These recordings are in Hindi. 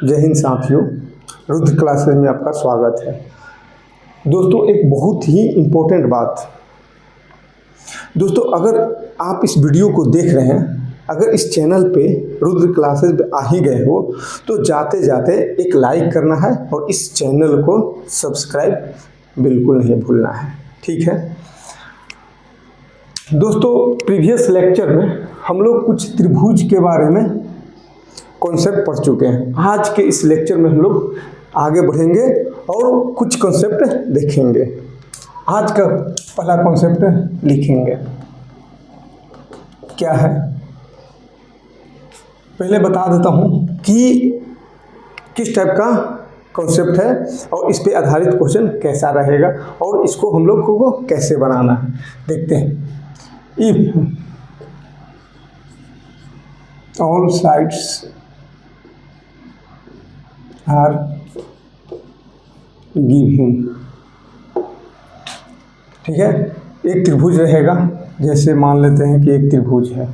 जय हिंद साथियों, रुद्र क्लासेस में आपका स्वागत है। दोस्तों, एक बहुत ही इम्पोर्टेंट बात दोस्तों, अगर आप इस वीडियो को देख रहे हैं, अगर इस चैनल पे रुद्र क्लासेस पे आ ही गए हो तो जाते जाते एक लाइक करना है और इस चैनल को सब्सक्राइब बिल्कुल नहीं भूलना है, ठीक है दोस्तों। प्रीवियस लेक्चर में हम लोग कुछ त्रिभुज के बारे में कॉन्सेप्ट पढ़ चुके हैं। आज के इस लेक्चर में हम लोग आगे बढ़ेंगे और कुछ कॉन्सेप्ट देखेंगे। आज का पहला कॉन्सेप्ट लिखेंगे, क्या है पहले बता देता हूं कि किस टाइप का कॉन्सेप्ट है और इस पे आधारित क्वेश्चन कैसा रहेगा और इसको हम लोग को कैसे बनाना है, देखते हैं। If all sides are given, ठीक है। एक त्रिभुज रहेगा, जैसे मान लेते हैं कि एक त्रिभुज है,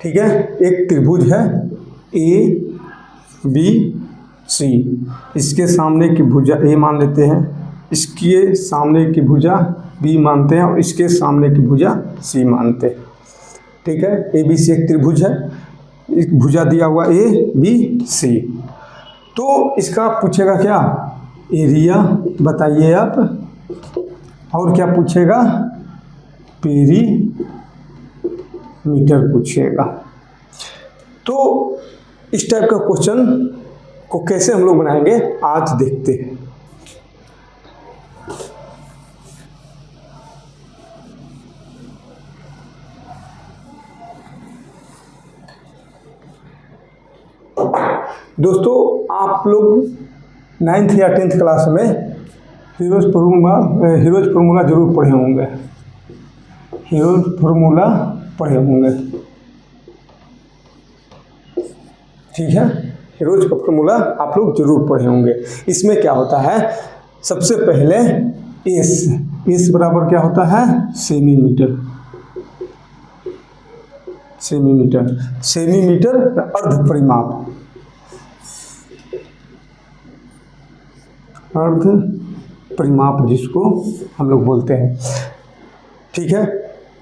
ठीक है। एक त्रिभुज है ए बी सी, इसके सामने की भुजा ए मान लेते हैं, इसके सामने की भुजा बी मानते हैं और इसके सामने की भुजा सी मानते हैं, ठीक है। ए बी सी एक त्रिभुज है, एक भुजा दिया हुआ ए बी सी। तो इसका पूछेगा क्या, एरिया बताइए आप, और क्या पूछेगा, पेरीमीटर पूछेगा। तो इस टाइप का क्वेश्चन को कैसे हम लोग बनाएंगे आज देखते हैं। दोस्तों, आप लोग 9th या 10th क्लास में हीरोज फार्मूला जरूर पढ़े होंगे, हीरोज फार्मूला पढ़े होंगे, ठीक है। हीरोज का फार्मूला आप लोग जरूर पढ़े होंगे। इसमें क्या होता है, सबसे पहले एस बराबर क्या होता है, सेमीमीटर। सेमीमीटर अर्ध परिमाप, अर्ध परिमाप जिसको हम लोग बोलते हैं, ठीक है।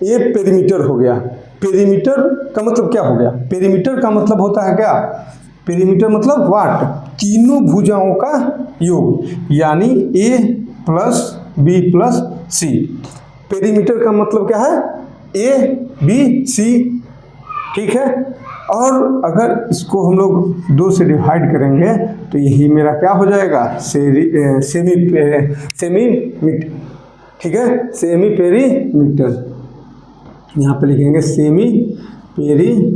ये पेरीमीटर हो गया। पेरीमीटर का मतलब क्या हो गया, पेरीमीटर का मतलब होता है क्या, पेरीमीटर मतलब वाट, तीनों भुजाओं का योग, यानी ए प्लस बी प्लस सी। पेरीमीटर का मतलब क्या है, ए बी सी, ठीक है। और अगर इसको हम लोग 2 से डिवाइड करेंगे तो यही मेरा क्या हो जाएगा, सेमीमीटर, ठीक है, सेमी पेरीमीटर। यहाँ पे लिखेंगे सेमी पेरीमीटर,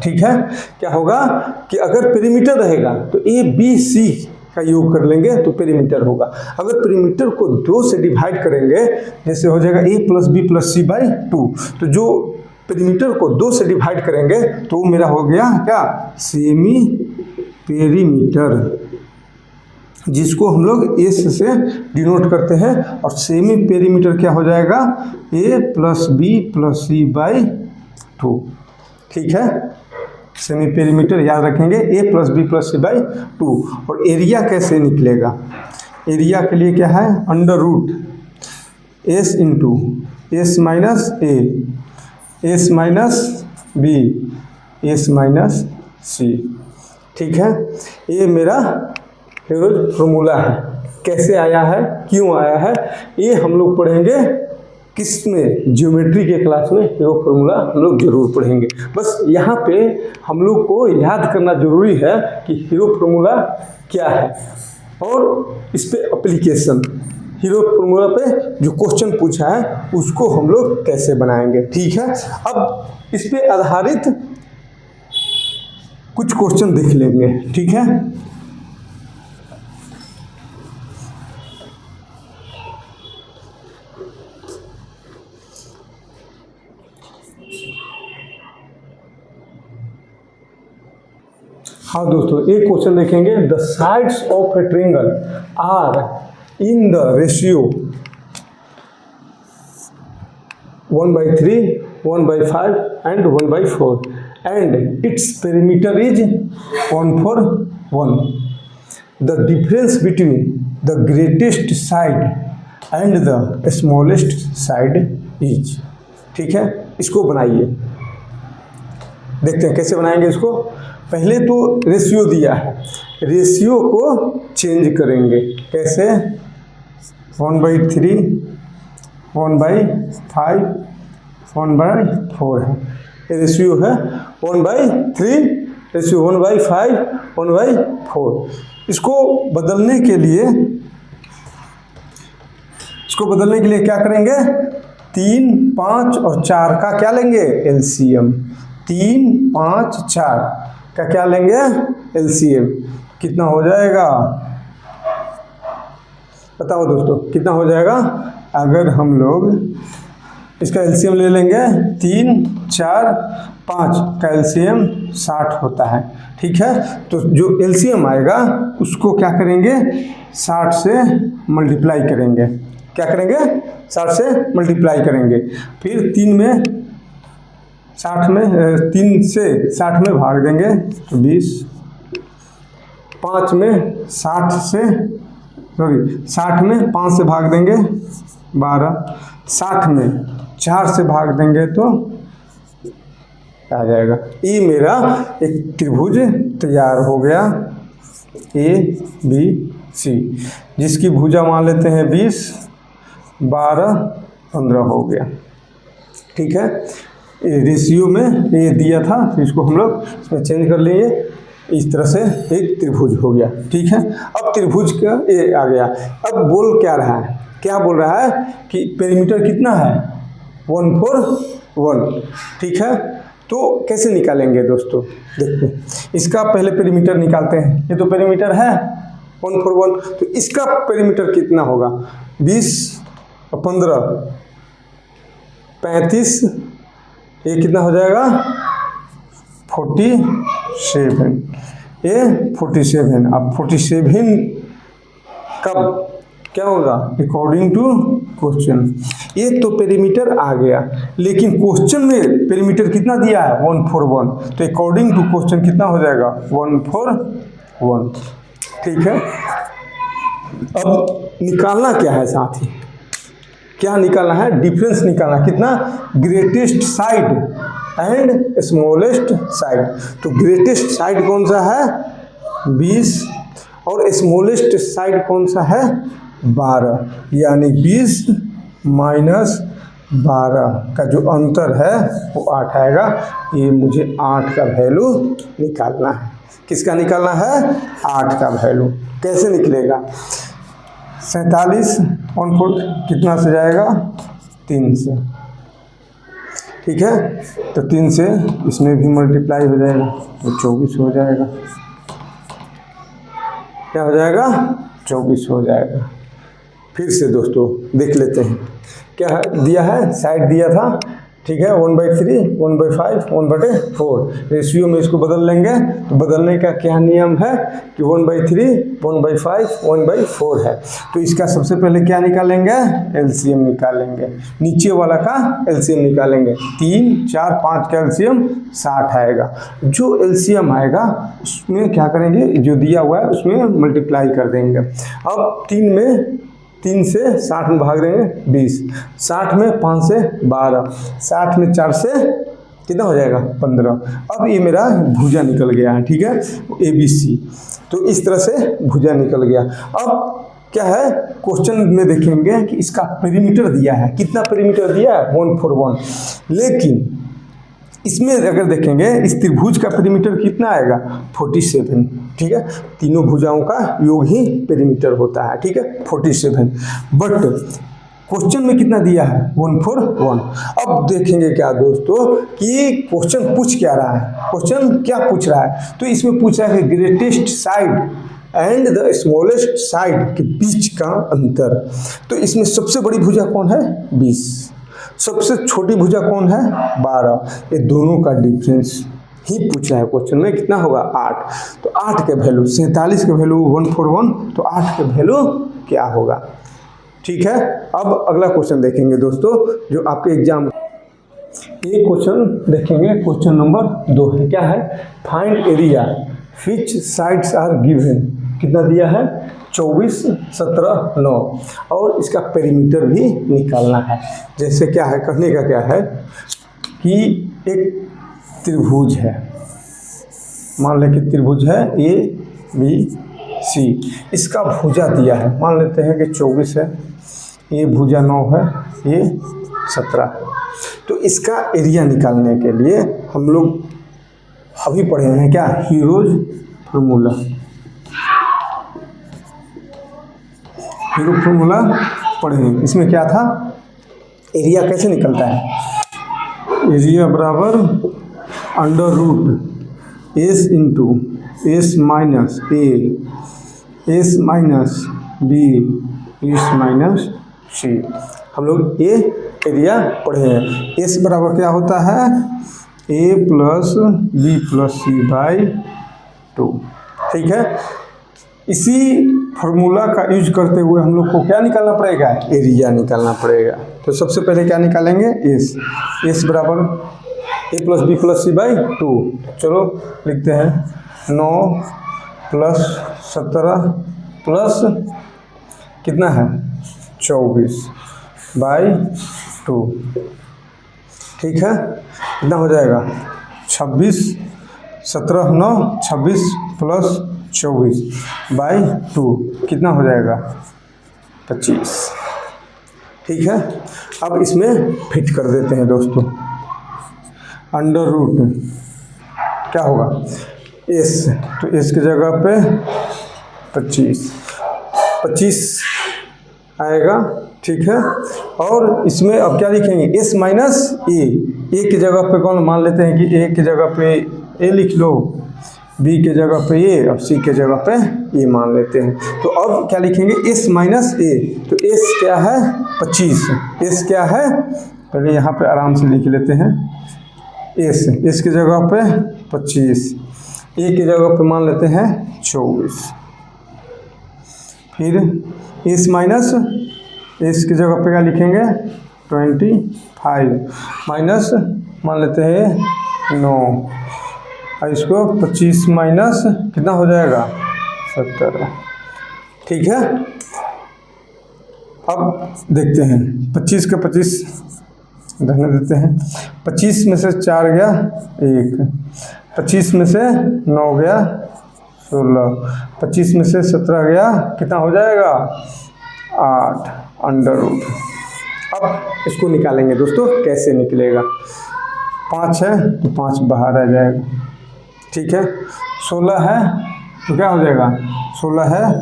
ठीक है। क्या होगा कि अगर पेरीमीटर रहेगा तो ए बी सी का योग कर लेंगे तो पेरीमीटर होगा। अगर पेरीमीटर को 2 से डिवाइड करेंगे, जैसे हो जाएगा A plus B plus C by 2, तो जो पेरीमीटर को 2 से डिवाइड करेंगे तो मेरा हो गया क्या, सेमी पेरीमीटर, जिसको हम लोग एस से डिनोट करते हैं। और सेमी पेरीमीटर क्या हो जाएगा, A plus B plus C by 2, ठीक है। सेमी पेरीमीटर याद रखेंगे, A plus B plus C by 2। और एरिया कैसे निकलेगा, एरिया के लिए क्या है, under root S into S minus A, S minus B, S minus C, ठीक है। ये मेरा हीरोज फार्मूला है। कैसे आया है, क्यों आया है, ये हम लोग पढ़ेंगे किस में, ज्योमेट्री के क्लास में हीरो फार्मूला हम लोग जरूर पढ़ेंगे। बस यहाँ पे हम लोग को याद करना जरूरी है कि हीरो फार्मूला क्या है और इस पे एप्लीकेशन, हीरो फार्मूला पे जो क्वेश्चन पूछा है उसको हम लोग कैसे बनाएंगे, ठीक है। अब इस पे आधारित कुछ क्वेश्चन देख लेंगे, ठीक है। हाँ दोस्तों, एक क्वेश्चन देखेंगे, the sides of a triangle are in the ratio 1/3, 1/5 and 1/4 and its perimeter is 141. The difference between the greatest side and the smallest side is. ठीक है, इसको बनाइए, देखते हैं कैसे बनाएंगे इसको। पहले तो रेशियो दिया है, रेशियो को चेंज करेंगे कैसे, 1/3, 1/5, 1/4 है, ये रेशियो है 1/3, रेशियो 1/5, 1/4। इसको बदलने के लिए क्या करेंगे, 3, 5 और 4 का क्या लेंगे, एलसीएम। 3, 5, 4 का क्या लेंगे, एलसीएम। कितना हो जाएगा, बताओ दोस्तों कितना हो जाएगा। अगर हम लोग इसका एलसीएम ले लेंगे, 3, 4, 5 का एलसीएम 60 होता है। ठीक है, तो जो एलसीएम आएगा उसको क्या करेंगे, 60 से मल्टीप्लाई करेंगे। क्या करेंगे, 60 से मल्टीप्लाई करेंगे। फिर 3 से 60 में भाग देंगे तो 20, 5 में 60 में 5 से भाग देंगे 12, 60 में 4 से भाग देंगे तो आ जाएगा। ये मेरा एक त्रिभुज तैयार हो गया ABC, जिसकी भुजा मान लेते हैं 20, 12, 15 हो गया। ठीक है, ये रेशियो में ये दिया था, तो इसको हम लोग इसमें चेंज कर लेंगे। इस तरह से एक त्रिभुज हो गया। ठीक है, अब त्रिभुज का ये आ गया। अब बोल क्या रहा है, क्या बोल रहा है कि पेरीमीटर कितना है, 141। ठीक है, तो कैसे निकालेंगे दोस्तों, देखते हैं। इसका पहले पेरीमीटर निकालते हैं। ये तो पेरीमीटर है 141, तो इसका पेरीमीटर कितना होगा, 20 और 15, 35, ये कितना हो जाएगा, 47। ये 47। अब 47 कब क्या होगा, अकॉर्डिंग टू क्वेश्चन। ये तो पेरीमीटर आ गया, लेकिन क्वेश्चन में पेरीमीटर कितना दिया है, 141, तो अकॉर्डिंग टू क्वेश्चन कितना हो जाएगा, 141। ठीक है, अब निकालना क्या है साथी, क्या निकालना है, डिफरेंस निकालना, कितना, greatest side and smallest side. तो ग्रेटेस्ट साइड कौन सा है, 20, और स्मॉलेस्ट साइड कौन सा है, 12, यानी 20 माइनस 12 का जो अंतर है वो 8 आएगा। ये मुझे 8 का वैल्यू निकालना है। किसका निकालना है, 8 का वैल्यू। कैसे निकलेगा, 47 1/4 कितना से जाएगा, 3 से। ठीक है, तो 3 से इसमें भी मल्टीप्लाई हो जाएगा तो 24 हो जाएगा। क्या हो जाएगा, 24 हो जाएगा। फिर से दोस्तों देख लेते हैं क्या है, दिया है, साइड दिया था। ठीक है, 1/3, 1/5, 1/4 रेशियो में इसको बदल लेंगे। तो बदलने का क्या नियम है कि 1/3, 1/5, 1/4 है। तो इसका सबसे पहले क्या निकालेंगे, एलसीएम निकालेंगे। नीचे वाला का एलसीएम निकालेंगे, 3, 4, 5 का एलसीएम 60 आएगा। जो एलसीएम आएगा उसमें क्या करेंगे, जो दिया हुआ है उसमें मल्टीप्लाई कर देंगे। अब 3 से 60 में भाग देंगे 20, 60 में 5 से 12, 60 में 4 से कितना हो जाएगा, 15। अब ये मेरा भुजा निकल गया है। ठीक है, ABC। तो इस तरह से भुजा निकल गया। अब क्या है, क्वेश्चन में देखेंगे कि इसका पेरीमीटर दिया है, कितना पेरीमीटर दिया है, 141। लेकिन इसमें अगर देखेंगे इस त्रिभुज का पेरीमीटर कितना आएगा, 47। ठीक है, तीनों भुजाओं का योग ही पेरीमीटर होता है। ठीक है, 47। बट क्वेश्चन में कितना दिया है, 141। अब देखेंगे क्या दोस्तों कि क्वेश्चन पूछ क्या रहा है, क्वेश्चन क्या पूछ रहा है। तो इसमें पूछा है कि greatest side and the smallest side के बीच का अंतर। तो इसमें सबसे बड़ी भुजा कौन है, 20। सबसे छोटी भुजा कौन है, 12। ये दोनों का डिफरेंस ही पूछा है क्वेश्चन में, कितना होगा, 8। तो 8 के वैल्यू, 47 के वैल्यू 141, तो 8 के वैल्यू क्या होगा। ठीक है, अब अगला क्वेश्चन देखेंगे दोस्तों, जो आपके एग्जाम ये क्वेश्चन देखेंगे, क्वेश्चन नंबर 2 है। क्या है? Find area which sides are given. कितना दिया है? 24, 17, 9 और इसका पेरीमीटर भी निकालना है। जैसे क्या है, कहने का क्या है कि एक त्रिभुज है, मान लें कि त्रिभुज है ABC, इसका भुजा दिया है, मान लेते हैं कि 24 है, ये भुजा 9 है, ये 17 है। तो इसका एरिया निकालने के लिए हम लोग अभी पढ़े हैं क्या, हीरोज फार्मूला। हीरो फार्मूला पढ़े हैं। इसमें क्या था, एरिया कैसे निकलता है? एरिया बराबर under root S into S minus A S minus B S minus C. हम लोग ये एरिया पढ़े हैं। एस बराबर क्या होता है? A plus B plus C by 2। ठीक है, इसी फार्मूला का यूज करते हुए हम लोग को क्या निकालना पड़ेगा? एरिया निकालना पड़ेगा। तो सबसे पहले क्या निकालेंगे? एस। एस बराबर A plus B plus C by 2। चलो लिखते हैं 9 प्लस 17 प्लस कितना है 24 बाई 2। ठीक है, कितना हो जाएगा 26, 17 9 26 प्लस 24 बाई 2 कितना हो जाएगा 25। ठीक है, अब इसमें फिट कर देते हैं दोस्तों। अंडर रूट क्या होगा एस, तो एस की जगह पे 25 आएगा। ठीक है, और इसमें अब क्या लिखेंगे? एस माइनस ए की जगह पे कौन मान लेते हैं कि ए की जगह पे ए लिख लो, बी के जगह पे ए और सी के जगह पे ए मान लेते हैं। तो अब क्या लिखेंगे? एस माइनस ए। तो एस क्या है 25, एस क्या है पहले यहाँ पे आराम से लिख लेते हैं। एस की जगह पे 25, ए की जगह पे मान लेते हैं 24, फिर एस माइनस एस की जगह पे क्या लिखेंगे 25 माइनस मान लेते हैं 9 और इसको 25 माइनस कितना हो जाएगा 17। ठीक है, अब देखते हैं 25 का 25 ढंग देते हैं। 25 में से 4 गया 1, 25 में से 9 गया 16, 25 में से 17 गया कितना हो जाएगा 8 अंडर रूट। अब इसको निकालेंगे दोस्तों, कैसे निकलेगा? 5 है तो 5 बाहर आ जाएगा। ठीक है, 16 है तो क्या हो जाएगा 16 है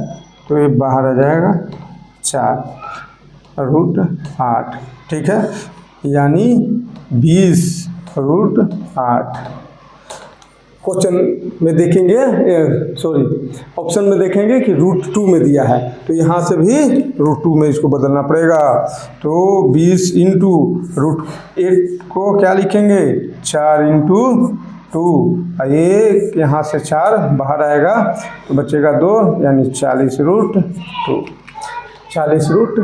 तो ये बाहर आ जाएगा 4 रूट 8। ठीक है, यानी 20 रूट 8। क्वेश्चन में देखेंगे ऑप्शन में देखेंगे कि रूट 2 में दिया है, तो यहाँ से भी रूट 2 में इसको बदलना पड़ेगा। तो 20 इंटू रूट 8 को क्या लिखेंगे 4 इंटू 2, ये यहाँ से 4 बाहर आएगा तो बचेगा 2, यानी 40 रूट 2। 40 रूट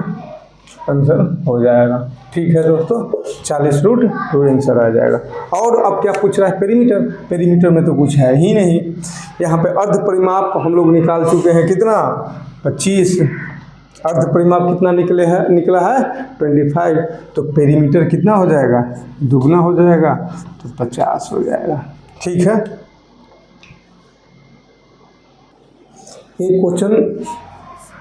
आंसर हो जाएगा। ठीक है दोस्तों, 40 रूट 2 आंसर आ जाएगा। और अब क्या पूछ रहा है? पेरीमीटर। पेरीमीटर में तो कुछ है ही नहीं। यहाँ पे अर्ध परिमाप हम लोग निकाल चुके हैं, कितना 25। अर्ध परिमाप कितना निकला है 25। तो पेरीमीटर कितना हो जाएगा दुगना हो जाएगा, तो 50 हो जाएगा। ठीक है, ये क्वेश्चन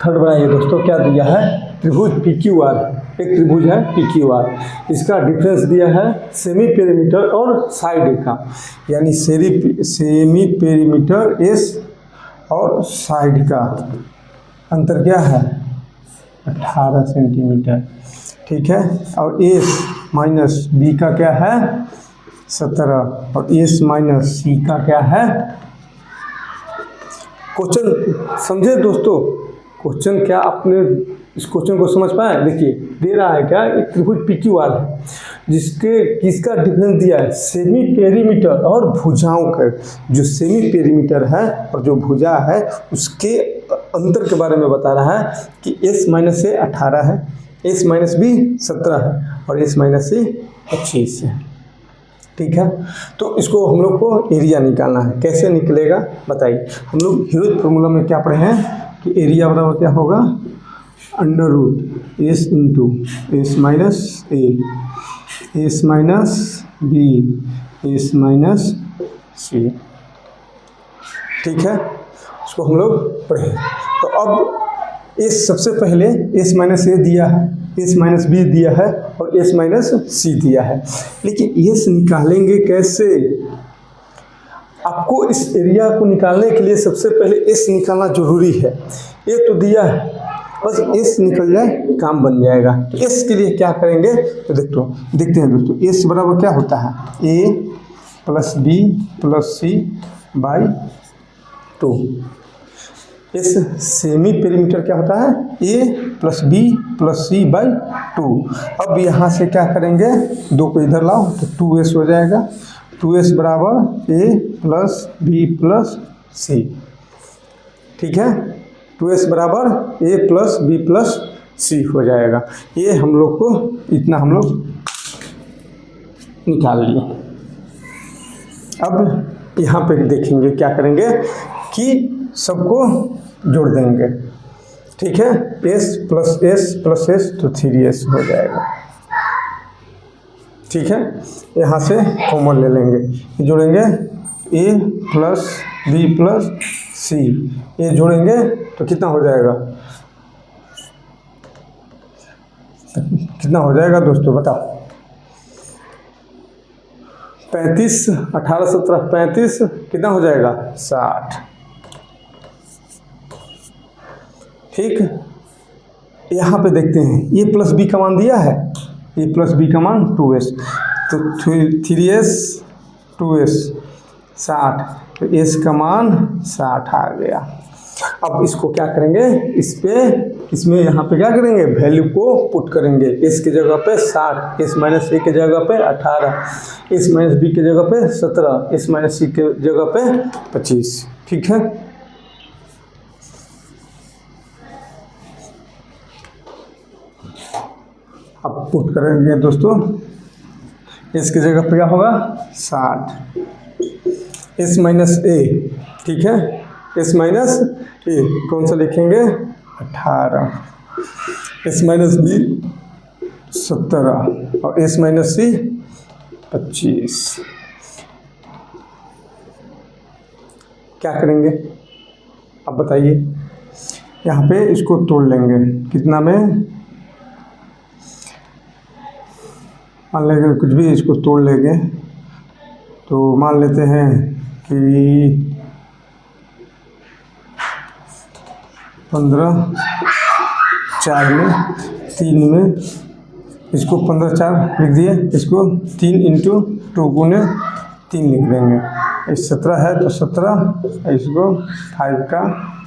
थर्ड बनाइए दोस्तों। क्या दिया है? त्रिभुज PQR, एक त्रिभुज है PQR, इसका डिफरेंस दिया है सेमी पेरीमीटर और साइड का, यानी सेमी पेरीमीटर S और साइड का अंतर क्या है 18 सेंटीमीटर। ठीक है, और S माइनस B का क्या है 17 और S माइनस C का क्या है। क्वेश्चन समझे दोस्तों? क्वेश्चन क्या आपने इस क्वेश्चन को समझ पाए? देखिए दे रहा है क्या, एक त्रिभुज PQR है किसका डिफरेंस दिया है सेमी पेरीमीटर और भुजाओं का। जो सेमी पेरीमीटर है और जो भुजा है उसके अंतर के बारे में बता रहा है कि S माइनस से 18 है, S माइनस B 17 है और S माइनस से 25 है। ठीक है। तो इसको हम लोग को एरिया निकालना है, कैसे निकलेगा बताइए। हम लोग ह्यूरिच फार्मूला में क्या पढ़े हैं कि एरिया बराबर क्या होगा, under root S into S minus A, S minus B, S minus C, ठीक है। इसको हम लोग पढ़े। तो अब एस सबसे पहले एस माइनस ए दिया है, एस माइनस बी दिया है और एस माइनस सी दिया है, लेकिन एस निकालेंगे कैसे। आपको इस एरिया को निकालने के लिए सबसे पहले एस निकालना जरूरी है। ए तो दिया है, बस एस निकल जाए काम बन जाएगा। तो एस के लिए क्या करेंगे तो देखते हैं दोस्तों। एस बराबर क्या होता है, A plus B plus C by 2। इस सेमी पेरीमीटर क्या होता है, A plus B plus C by 2। अब यहाँ से क्या करेंगे, 2 को इधर लाओ तो 2s हो जाएगा। 2s बराबर ए प्लस बी प्लस सी, ठीक है। 2s बराबर ए प्लस बी प्लस सी हो जाएगा। ये हम लोग को इतना हम लोग निकाल लिए। अब यहाँ पे देखेंगे क्या करेंगे कि सबको जोड़ देंगे, ठीक है। s प्लस s तो 3s हो जाएगा, ठीक है। यहाँ से कॉमन ले लेंगे, जोड़ेंगे a प्लस बी प्लस सी, ये जोड़ेंगे तो कितना हो जाएगा, कितना हो जाएगा दोस्तों बताओ। 35, 18, 17, 35 कितना हो जाएगा 60, ठीक। यहाँ पे देखते हैं ये प्लस बी का मान दिया है, ये प्लस बी का मान 2s, तो 3s 2s 60, तो s का मान 60 आ गया। अब इसको क्या करेंगे, इसमें यहाँ पे क्या करेंगे, वैल्यू को पुट करेंगे। s की जगह पे 60, s माइनस ए की जगह पे 18, s माइनस बी की जगह पे 17, s माइनस सी की जगह पे 25, ठीक है। अब पुट करेंगे दोस्तों, इसकी जगह पे क्या होगा 60, एस माइनस ए, ठीक है। एस माइनस ए कौन सा लिखेंगे 18, एस माइनस बी 17 और एस माइनस सी 25। क्या करेंगे अब बताइए, यहाँ पे इसको तोड़ लेंगे कितना में, मान लेंगे कुछ भी इसको तोड़ लेंगे तो मान लेते हैं कि 15, 4 में 3 में, इसको 15 4 लिख दिए, इसको 3 इंटू 2 गुने 3 लिख देंगे। इस 17 है तो 17, इसको 5 का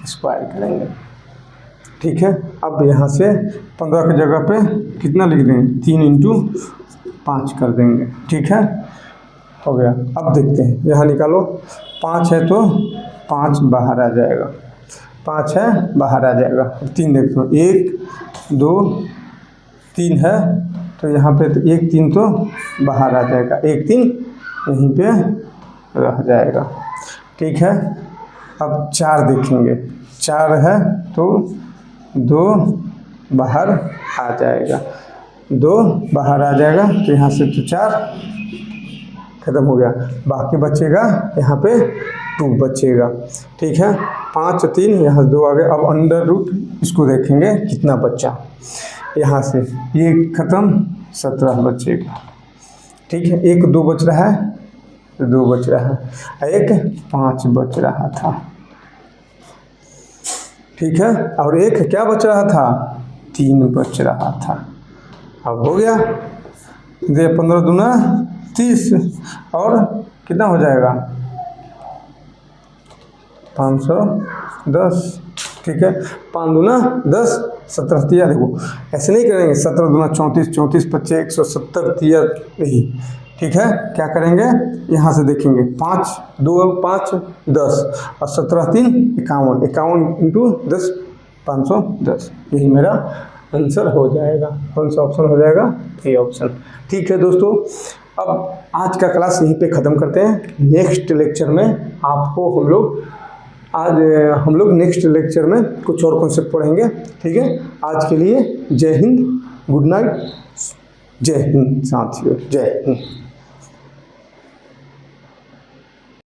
स्क्वायर करेंगे, ठीक है। अब यहाँ से 15 की जगह पे कितना लिख देंगे, 3 इंटू 5 कर देंगे, ठीक है, हो गया। अब देखते हैं यहाँ निकालो, 5 है तो 5 बाहर आ जाएगा, 5 है बाहर आ जाएगा। 3 देखो 1 2 3 है तो यहाँ पे तो 1 3 तो बाहर आ जाएगा, 1 3 यहीं पे रह जाएगा, ठीक है। अब 4 देखेंगे, 4 है तो 2 बाहर आ जाएगा, 2 बाहर आ जाएगा तो यहाँ से तो 4 खत्म हो गया, बाकी बचेगा यहाँ पे 2 बचेगा, ठीक है। 5 3 यहाँ 2 आ गए। अब अंडर रूट इसको देखेंगे कितना बचा, यहाँ से ये खत्म 17 बचेगा, ठीक है। 1 2 बच रहा है, 2 बच रहा है, 1 5 बच रहा था, ठीक है। और 1 क्या बच रहा था, 3 बच रहा था। अब हो गया, 15 दूना 30 और कितना हो जाएगा 510, ठीक है। 5 दूना 10, 17 तिया, देखो ऐसे नहीं करेंगे, 17 दूना 34, 34 25 170 तिया नहीं, ठीक है। क्या करेंगे, यहाँ से देखेंगे 5 2 5 10 और 17 3 51, 51 इंटू 10 510, यही मेरा आंसर हो जाएगा। कौन सा ऑप्शन हो जाएगा, ए ऑप्शन, ठीक है दोस्तों। अब आज का क्लास यहीं पे ख़त्म करते हैं। नेक्स्ट लेक्चर में आपको हम लोग नेक्स्ट लेक्चर में कुछ और कॉन्सेप्ट पढ़ेंगे। ठीक है, आज के लिए जय हिंद, गुड नाइट, जय हिंद साथियों, जय हिंद।